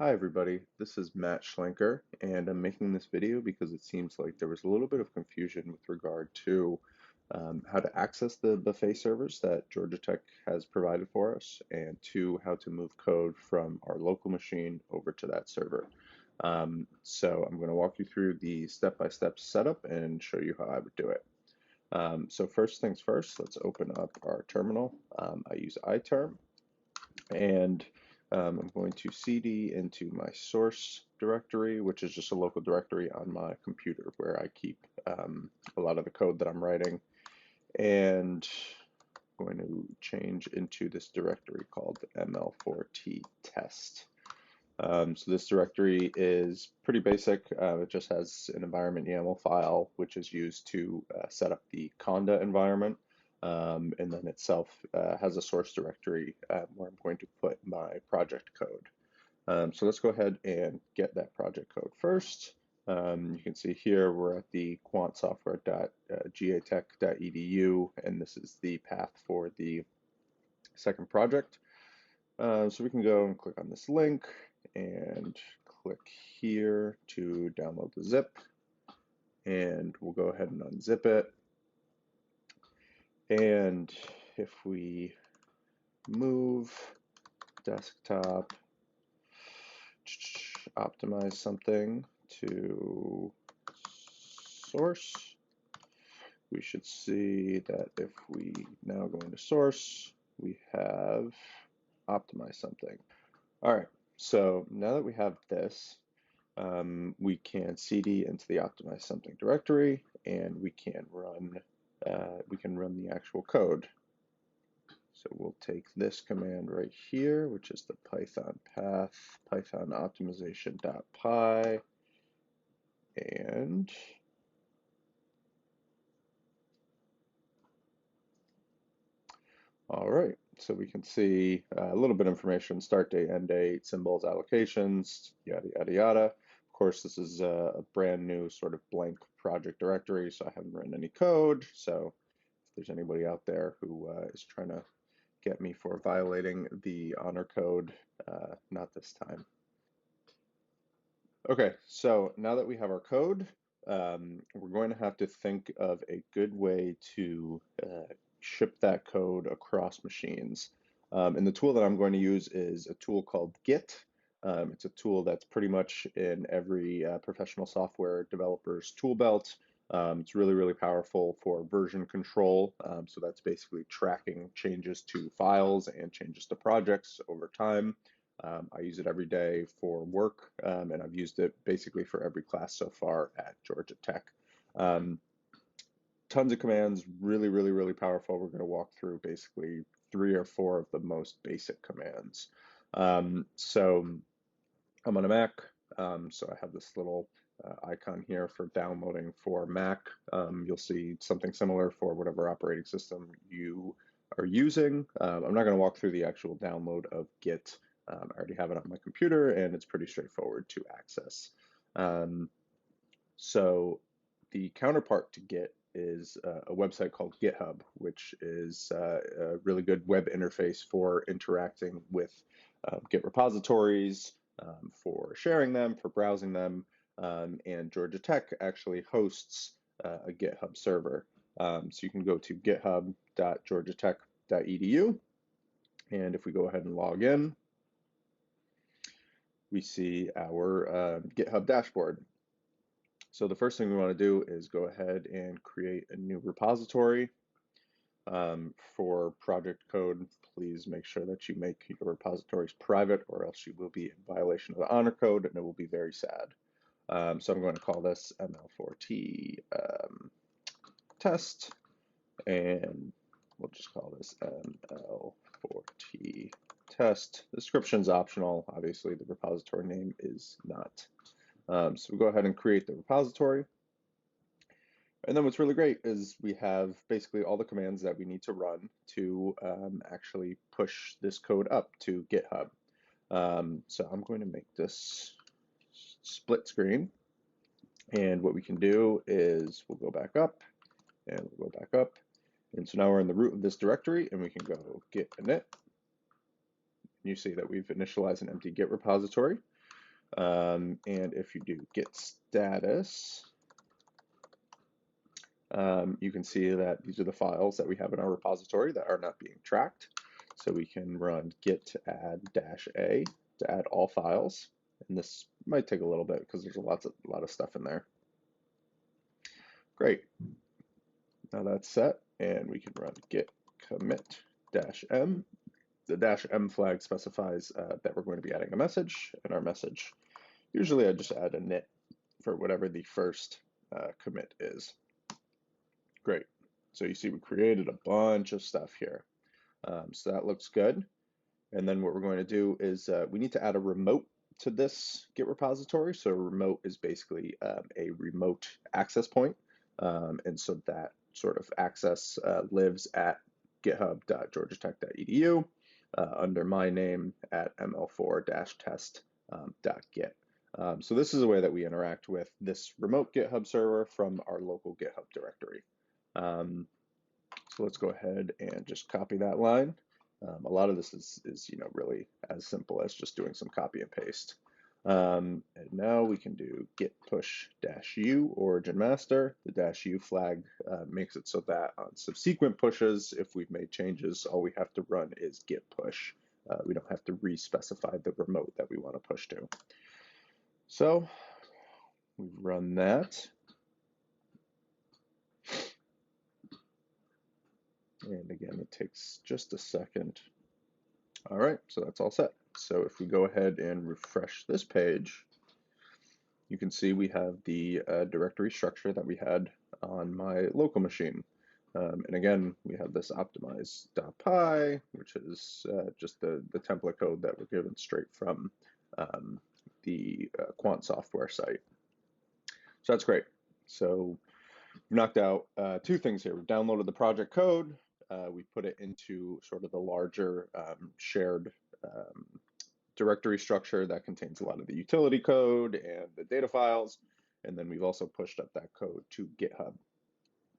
Hi everybody, this is Matt Schlenker, and I'm making this video because it seems like there was a little bit of confusion with regard to how to access the buffet servers that Georgia Tech has provided for us, and to how to move code from our local machine over to that server. So I'm going to walk you through the step-by-step setup and show you how I would do it. So first things first, let's open up our terminal. I use iTerm, and I'm going to cd into my source directory, which is just a local directory on my computer where I keep a lot of the code that I'm writing. And I'm going to change into this directory called ML4T test. So this directory is pretty basic. It just has an environment YAML file, which is used to set up the Conda environment. And then itself has a source directory where I'm going to put my project code. So let's go ahead and get that project code first. You can see here we're at the quantsoftware.gatech.edu, and this is the path for the second project. So we can go and click on this link and click here to download the zip, and we'll go ahead and unzip it. And if we move desktop, optimize something to source, we should see that if we now go into source, we have optimized something. All right, so now that we have this, we can cd into the optimize something directory, and we can run the actual code. So we'll take this command right here, which is the Python path, Python optimization.py, and all right. So we can see a little bit of information: start date, end date, symbols, allocations, yada yada yada. Of course, this is a brand new sort of blank project directory, so I haven't written any code. So if there's anybody out there who is trying to get me for violating the honor code, not this time. Okay, so now that we have our code, we're going to have to think of a good way to ship that code across machines. And the tool that I'm going to use is a tool called Git. It's a tool that's pretty much in every professional software developer's tool belt. It's really, really powerful for version control. So that's basically tracking changes to files and changes to projects over time. I use it every day for work, and I've used it basically for every class so far at Georgia Tech. Um, Tons of commands, really, really, really powerful. We're going to walk through basically three or four of the most basic commands. So I'm on a Mac, so I have this little icon here for downloading for Mac. You'll see something similar for whatever operating system you are using. I'm not going to walk through the actual download of Git. I already have it on my computer, and it's pretty straightforward to access. Um, so the counterpart to Git is a website called GitHub, which is a really good web interface for interacting with Git repositories, for sharing them, for browsing them. And Georgia Tech actually hosts a GitHub server. So you can go to github.georgiatech.edu. And if we go ahead and log in, we see our GitHub dashboard. So the first thing we want to do is go ahead and create a new repository. For project code, please make sure that you make your repositories private, or else you will be in violation of the honor code, and it will be very sad. So I'm going to call this ML4T test, and we'll just call this ML4T test. The description is optional. Obviously, the repository name is not. So we'll go ahead and create the repository. And then what's really great is we have basically all the commands that we need to run to actually push this code up to GitHub. So I'm going to make this split screen. And what we can do is we'll go back up, and we'll go back up. And so now we're in the root of this directory, and we can go git init. You see that we've initialized an empty Git repository. And if you do git status, you can see that these are the files that we have in our repository that are not being tracked. So we can run git add -a to add all files. And this might take a little bit because there's a lot of stuff in there. Great. Now that's set, and we can run git commit -m. The -m flag specifies that we're going to be adding a message, and our message, usually I just add a init for whatever the first commit is. Great. So you see we created a bunch of stuff here. So that looks good. And then what we're going to do is we need to add a remote to this Git repository. So a remote is basically a remote access point. And so that sort of access lives at github.georgiatech.edu under my name at ml4-test.git. So this is a way that we interact with this remote GitHub server from our local GitHub directory. So let's go ahead and just copy that line. A lot of this is really as simple as just doing some copy and paste. And now we can do git push -u origin master. The -u flag makes it so that on subsequent pushes, if we've made changes, all we have to run is git push. We don't have to re-specify the remote that we want to push to. So we've run that. And again, it takes just a second. All right, so that's all set. So if we go ahead and refresh this page, you can see we have the directory structure that we had on my local machine. And again, we have this optimize.py, which is just the template code that we're given straight from the quant software site. So that's great. So we've knocked out two things here. We've downloaded the project code. We put it into sort of the larger shared directory structure that contains a lot of the utility code and the data files. And then we've also pushed up that code to GitHub.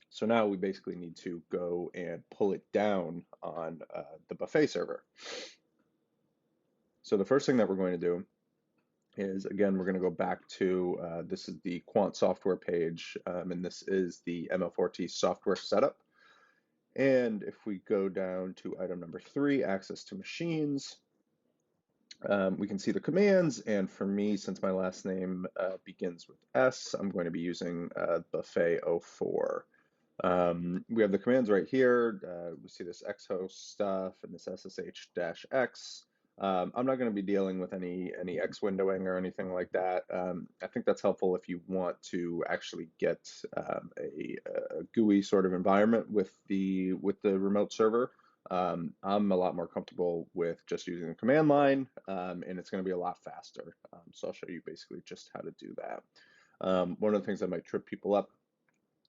So now we basically need to go and pull it down on the Buffet server. So the first thing that we're going to do is, again, we're going to go back to, this is the quant software page, and this is the ML4T software setup. And if we go down to item number 3, access to machines, we can see the commands. And for me, since my last name begins with S, I'm going to be using buffet04. We have the commands right here. We see this xhost stuff and this ssh-x. I'm not going to be dealing with any X windowing or anything like that. I think that's helpful if you want to actually get a GUI sort of environment with the remote server. I'm a lot more comfortable with just using the command line, and it's going to be a lot faster. So I'll show you basically just how to do that. One of the things that might trip people up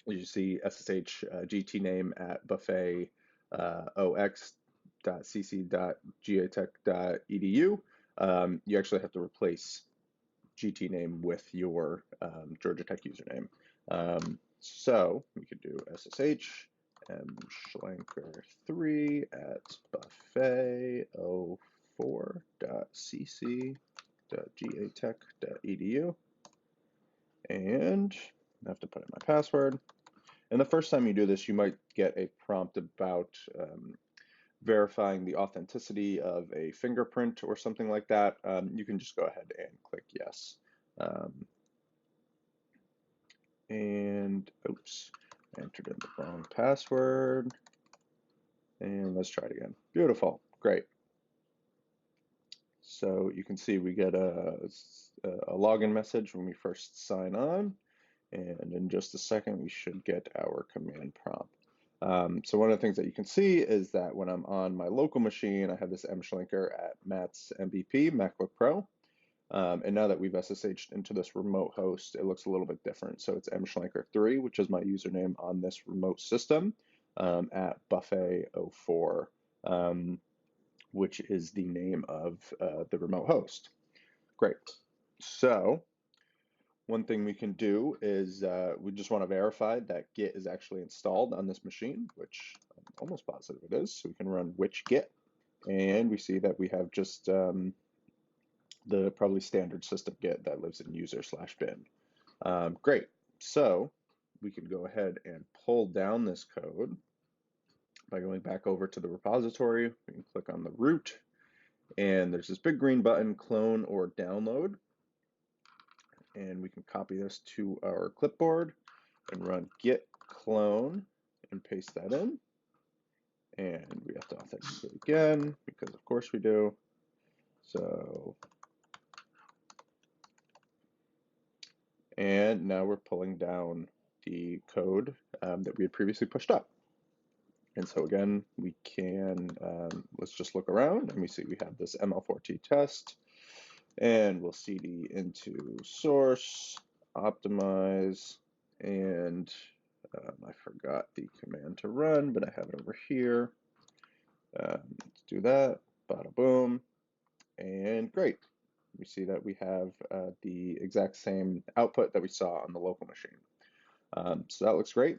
is you see SSH GT name at buffet ox.cc.gatech.edu. You actually have to replace GT name with your Georgia Tech username. So we could do SSH mschlenker3 at buffet04.cc.gatech.edu, and I have to put in my password. And the first time you do this, you might get a prompt about verifying the authenticity of a fingerprint or something like that. You can just go ahead and click yes. And oops, I entered in the wrong password. And let's try it again. Beautiful, great. So you can see we get a login message when we first sign on. And in just a second, we should get our command prompt. So one of the things that you can see is that when I'm on my local machine, I have this mschlenker at Matt's MVP, MacBook Pro. And now that we've SSH'd into this remote host, it looks a little bit different. So it's mschlenker3, which is my username on this remote system, at buffet04, which is the name of the remote host. Great. So one thing we can do is we just want to verify that Git is actually installed on this machine, which I'm almost positive it is. So we can run which Git, and we see that we have just the probably standard system Git that lives in user/bin. Great. So we can go ahead and pull down this code by going back over to the repository. We can click on the root, and there's this big green button, clone or download. And we can copy this to our clipboard and run git clone and paste that in. And we have to authenticate again, because of course we do. So, and now we're pulling down the code that we had previously pushed up. And so again, we can, let's just look around and we see we have this ML4T test, and we'll cd into source, optimize, and I forgot the command to run, but I have it over here. Let's do that, bada boom, and great. We see that we have the exact same output that we saw on the local machine. So that looks great.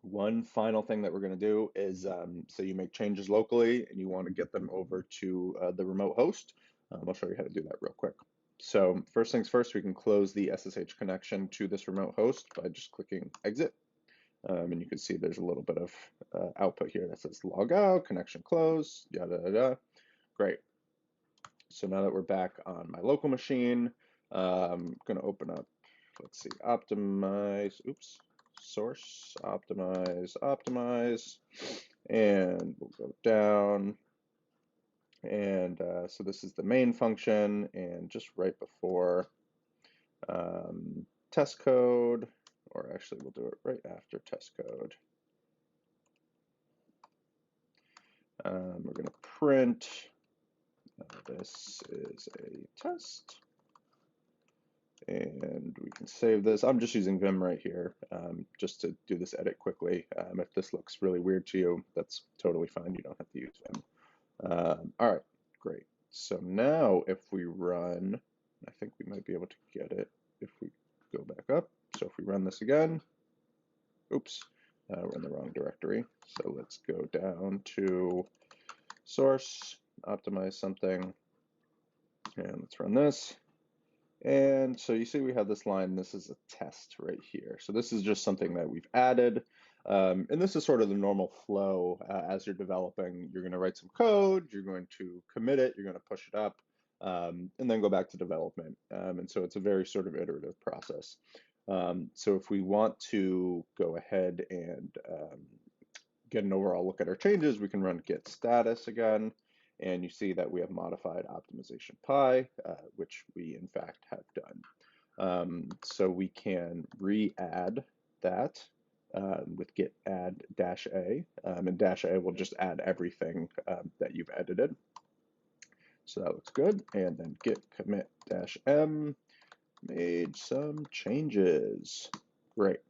One final thing that we're going to do is, so you make changes locally and you want to get them over to the remote host. I'll show you how to do that real quick. So first things first, we can close the SSH connection to this remote host by just clicking exit. And you can see there's a little bit of output here that says log out, connection closed, yada, yada. Great. So now that we're back on my local machine, I'm going to open up, let's see, optimize, oops, source, optimize, optimize, and we'll go down. And so this is the main function, and just right before test code, or actually we'll do it right after test code. We're going to print, this is a test. And we can save this. I'm just using Vim right here, just to do this edit quickly. If this looks really weird to you, that's totally fine. You don't have to use Vim. All right, great. So now if we run, I think we might be able to get it if we go back up. So if we run this again, oops, we're in the wrong directory. So let's go down to source, optimize something, and let's run this. And so you see we have this line, this is a test right here. So this is just something that we've added. And this is sort of the normal flow as you're developing. You're going to write some code, you're going to commit it, you're going to push it up, and then go back to development. And so it's a very sort of iterative process. So if we want to go ahead and get an overall look at our changes, we can run git status again. And you see that we have modified optimization pi, which we in fact have done. So we can re-add that with git add -a, and -a will just add everything that you've edited. So that looks good. And then git commit -m, made some changes. Great.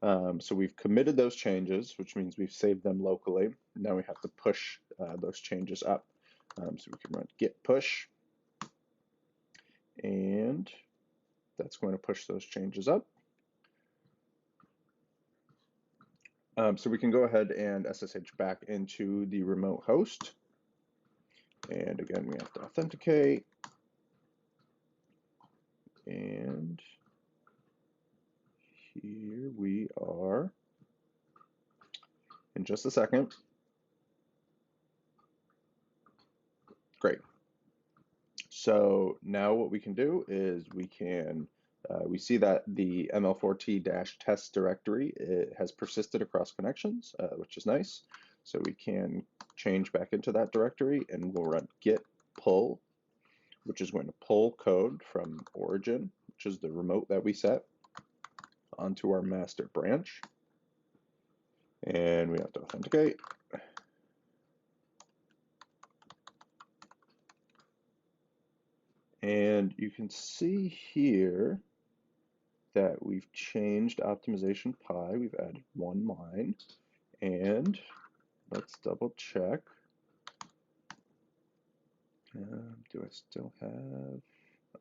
So we've committed those changes, which means we've saved them locally. Now we have to push those changes up. So we can run git push, and that's going to push those changes up. So we can go ahead and SSH back into the remote host. And again, we have to authenticate. And here we are in just a second. Great. So now what we can do is we can, we see that the ML4T-test directory, it has persisted across connections, which is nice. So we can change back into that directory and we'll run git pull, which is going to pull code from origin, which is the remote that we set, onto our master branch. And we have to authenticate. And you can see here that we've changed optimization pi. We've added one line. And let's double check. Do I still have?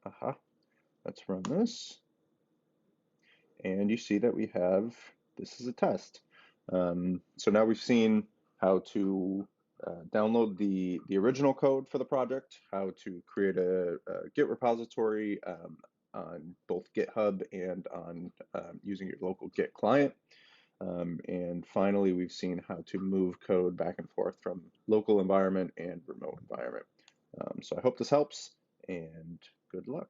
Aha. Let's run this. And you see that we have, this is a test. So now we've seen how to download the original code for the project, how to create a Git repository on both GitHub and on using your local Git client. And finally, we've seen how to move code back and forth from local environment and remote environment. So I hope this helps, and good luck.